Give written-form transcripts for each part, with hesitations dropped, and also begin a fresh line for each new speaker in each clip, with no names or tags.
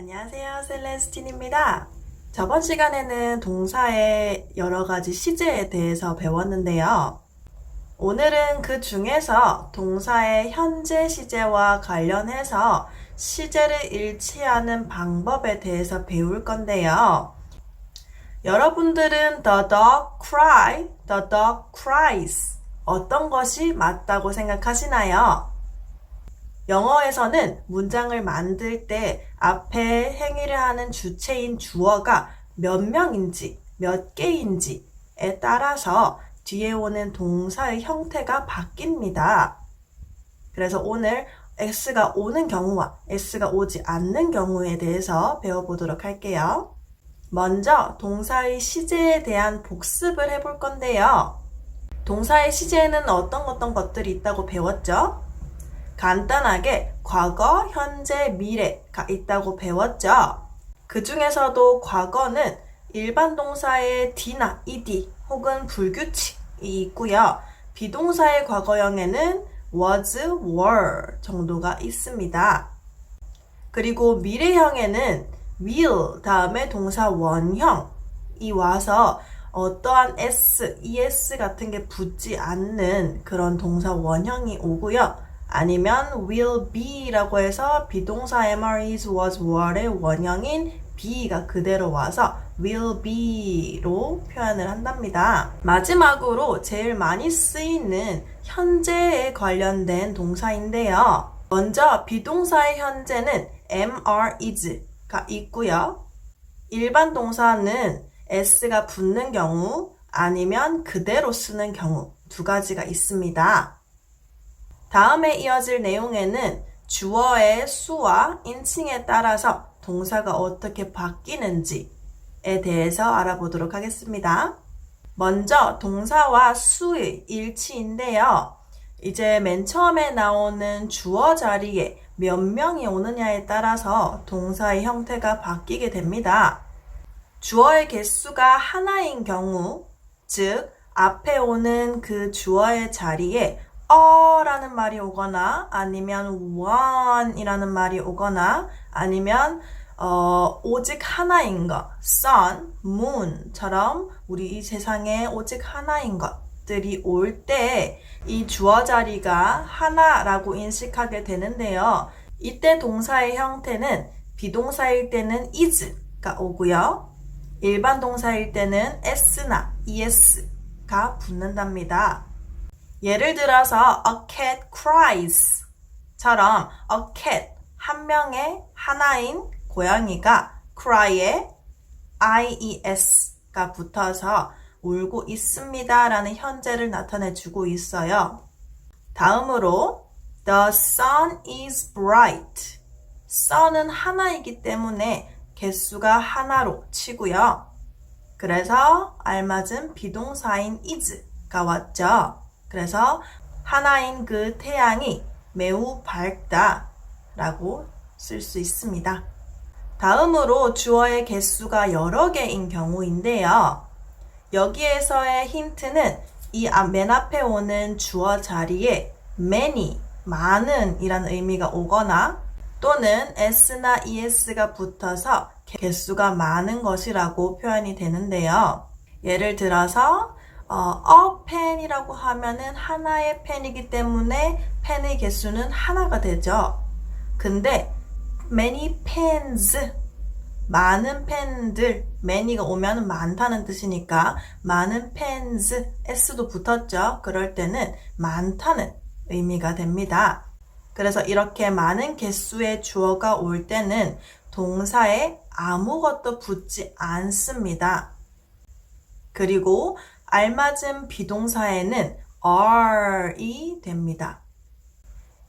안녕하세요, 셀레스틴입니다. 저번 시간에는 동사의 여러 가지 시제에 대해서 배웠는데요. 오늘은 그 중에서 동사의 현재 시제와 관련해서 시제를 일치하는 방법에 대해서 배울 건데요. 여러분들은 the dog cries 어떤 것이 맞다고 생각하시나요? 영어에서는 문장을 만들 때 앞에 행위를 하는 주체인 주어가 몇 명인지, 몇 개인지에 따라서 뒤에 오는 동사의 형태가 바뀝니다. 그래서 오늘 S가 오는 경우와 S가 오지 않는 경우에 대해서 배워보도록 할게요. 먼저 동사의 시제에 대한 복습을 해볼 건데요. 동사의 시제에는 어떤 것들이 있다고 배웠죠? 간단하게 과거, 현재, 미래가 있다고 배웠죠. 그 중에서도 과거는 일반 동사의 d나 ed 혹은 불규칙이 있고요. 비동사의 과거형에는 was, were 정도가 있습니다. 그리고 미래형에는 will 다음에 동사 원형이 와서 어떠한 s, es 같은 게 붙지 않는 그런 동사 원형이 오고요. 아니면 will be라고 해서 비동사 am, is, was, were의 원형인 be가 그대로 와서 will be로 표현을 한답니다. 마지막으로 제일 많이 쓰이는 현재에 관련된 동사인데요. 먼저 비동사의 현재는 am, are, is가 있고요. 일반 동사는 s가 붙는 경우 아니면 그대로 쓰는 경우 두 가지가 있습니다. 다음에 이어질 내용에는 주어의 수와 인칭에 따라서 동사가 어떻게 바뀌는지에 대해서 알아보도록 하겠습니다. 먼저 동사와 수의 일치인데요. 이제 맨 처음에 나오는 주어 자리에 몇 명이 오느냐에 따라서 동사의 형태가 바뀌게 됩니다. 주어의 개수가 하나인 경우, 즉 앞에 오는 그 주어의 자리에 라는 말이 오거나 아니면 one이라는 말이 오거나 아니면 오직 하나인 것, sun, moon처럼 우리 이 세상에 오직 하나인 것들이 올 때 이 주어 자리가 하나라고 인식하게 되는데요. 이때 동사의 형태는 비동사일 때는 is가 오고요. 일반 동사일 때는 s나 es가 붙는답니다. 예를 들어서 a cat cries 처럼 a cat 한 명의 하나인 고양이가 cry에 ies가 붙어서 울고 있습니다 라는 현재를 나타내주고 있어요. 다음으로 the sun is bright sun은 하나이기 때문에 개수가 하나로 치고요. 그래서 알맞은 비동사인 is가 왔죠. 그래서 하나인 그 태양이 매우 밝다 라고 쓸 수 있습니다. 다음으로 주어의 개수가 여러 개인 경우인데요. 여기에서의 힌트는 이 맨 앞에 오는 주어 자리에 many, 많은 이라는 의미가 오거나 또는 s나 es가 붙어서 개수가 많은 것이라고 표현이 되는데요. 예를 들어서 a pen이라고 하면은 하나의 펜이기 때문에 펜의 개수는 하나가 되죠. 근데 many pens, 많은 펜들, many가 오면 많다는 뜻이니까 많은 pens, s도 붙었죠. 그럴 때는 많다는 의미가 됩니다. 그래서 이렇게 많은 개수의 주어가 올 때는 동사에 아무것도 붙지 않습니다. 그리고 알맞은 비동사에는 are이 됩니다.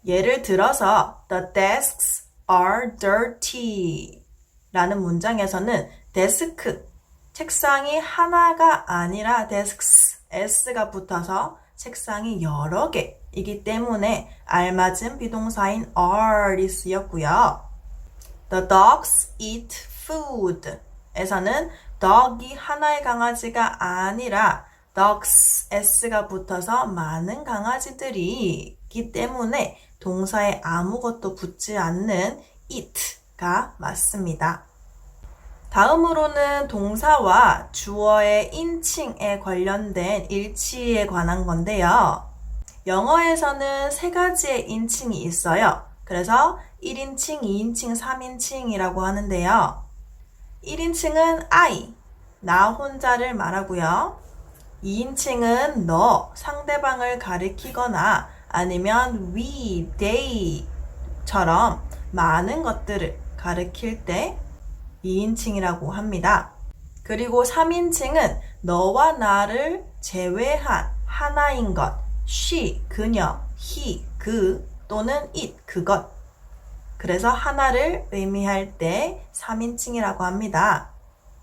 예를 들어서 the desks are dirty 라는 문장에서는 데스크, 책상이 하나가 아니라 desks, s가 붙어서 책상이 여러 개이기 때문에 알맞은 비동사인 are이 쓰였고요. The dogs eat food 에서는 dog이 하나의 강아지가 아니라 dogs, s가 붙어서 많은 강아지들이 있기 때문에 동사에 아무것도 붙지 않는 eat가 is가 맞습니다. 다음으로는 동사와 주어의 인칭에 관련된 일치에 관한 건데요. 영어에서는 세 가지의 인칭이 있어요. 그래서 1인칭, 2인칭, 3인칭이라고 하는데요. 1인칭은 I, 나 혼자를 말하고요. 2인칭은 너, 상대방을 가리키거나 아니면 we, they처럼 많은 것들을 가리킬 때 2인칭이라고 합니다. 그리고 3인칭은 너와 나를 제외한 하나인 것, she, 그녀, he, 그 또는 it, 그것. 그래서 하나를 의미할 때 3인칭이라고 합니다.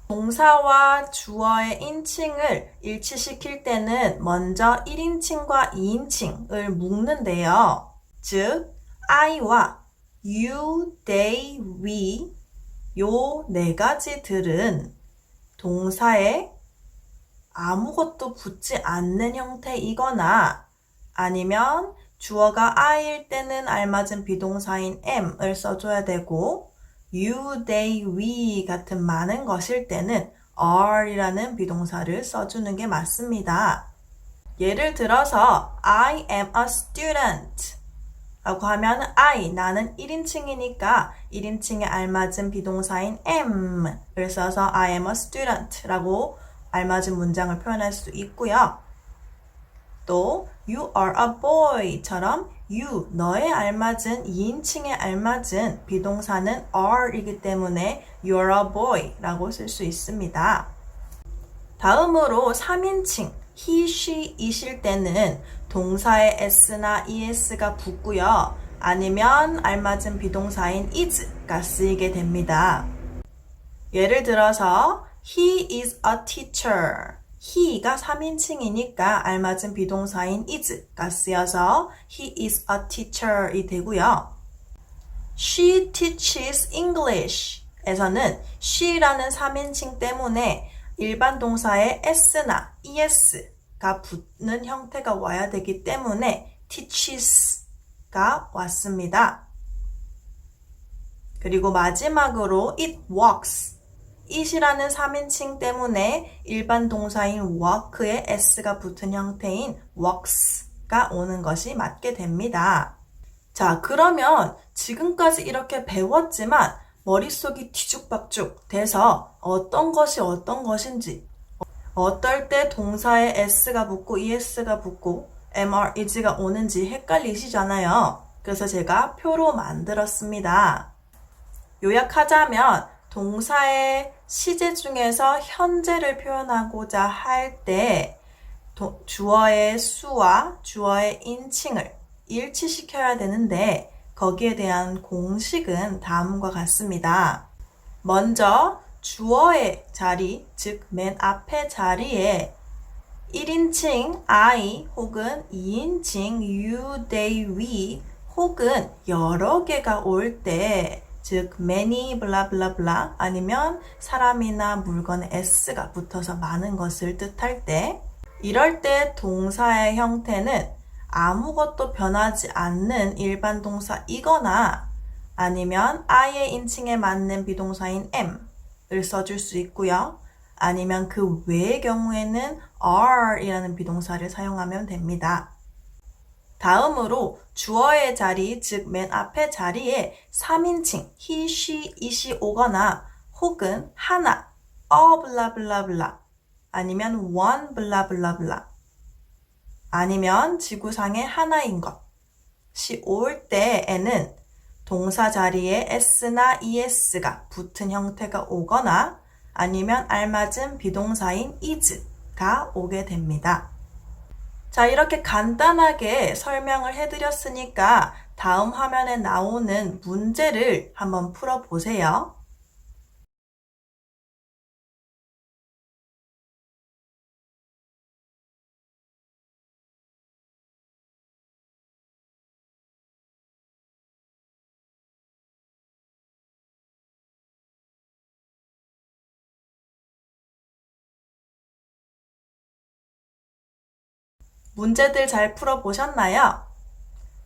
동사와 주어의 인칭을 일치시킬 때는 먼저 1인칭과 2인칭을 묶는데요. 즉, I와 you, they, we 요 네 가지들은 동사에 아무것도 붙지 않는 형태이거나 아니면 주어가 I일 때는 알맞은 비동사인 am을 써줘야 되고 you, they, we 같은 많은 것일 때는 are이라는 비동사를 써주는 게 맞습니다. 예를 들어서 I am a student 라고 하면 I, 나는 1인칭이니까 1인칭에 알맞은 비동사인 am을 써서 I am a student 라고 알맞은 문장을 표현할 수 있고요. 또 you are a boy처럼 you, 너의 알맞은 2인칭에 알맞은 비동사는 are이기 때문에 you're a boy 라고 쓸 수 있습니다. 다음으로 3인칭 he, she, it일 때는 동사에 s나 es가 붙고요. 아니면 알맞은 비동사인 is가 쓰이게 됩니다. 예를 들어서 he is a teacher. he가 3인칭이니까 알맞은 비동사인 is가 쓰여서 he is a teacher이 되고요. she teaches English 에서는 she라는 3인칭 때문에 일반 동사에 s나 es가 붙는 형태가 와야 되기 때문에 teaches가 왔습니다. 그리고 마지막으로 it walks. it이라는 3인칭 때문에 일반 동사인 walk에 s가 붙은 형태인 walks가 오는 것이 맞게 됩니다. 자, 그러면 지금까지 이렇게 배웠지만 머릿속이 뒤죽박죽 돼서 어떤 것이 어떤 것인지, 어떨 때 동사에 s가 붙고 es가 붙고 mr, is가 오는지 헷갈리시잖아요. 그래서 제가 표로 만들었습니다. 요약하자면 동사의 시제 중에서 현재를 표현하고자 할 때 주어의 수와 주어의 인칭을 일치시켜야 되는데 거기에 대한 공식은 다음과 같습니다. 먼저 주어의 자리, 즉 맨 앞의 자리에 1인칭 I 혹은 2인칭 you, they, we 혹은 여러 개가 올 때, 즉 many 블라블라블라 아니면 사람이나 물건에 s가 붙어서 많은 것을 뜻할 때, 이럴 때 동사의 형태는 아무것도 변하지 않는 일반 동사이거나 아니면 I의 인칭에 맞는 비동사인 am을 써줄 수 있고요. 아니면 그 외의 경우에는 are이라는 비동사를 사용하면 됩니다. 다음으로 주어의 자리, 즉 맨 앞의 자리에 3인칭 he, she, it이 오거나 혹은 하나, a 블라블라블라 아니면 one 블라블라블라 아니면 지구상의 하나인 것이 올 때에는 동사 자리에 s나 es가 붙은 형태가 오거나 아니면 알맞은 비동사인 is가 오게 됩니다. 자, 이렇게 간단하게 설명을 해드렸으니까 다음 화면에 나오는 문제를 한번 풀어보세요. 문제들 잘 풀어보셨나요?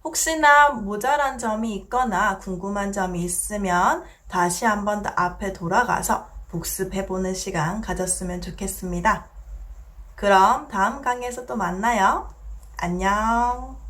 혹시나 모자란 점이 있거나 궁금한 점이 있으면 다시 한 번 더 앞에 돌아가서 복습해보는 시간 가졌으면 좋겠습니다. 그럼 다음 강의에서 또 만나요. 안녕.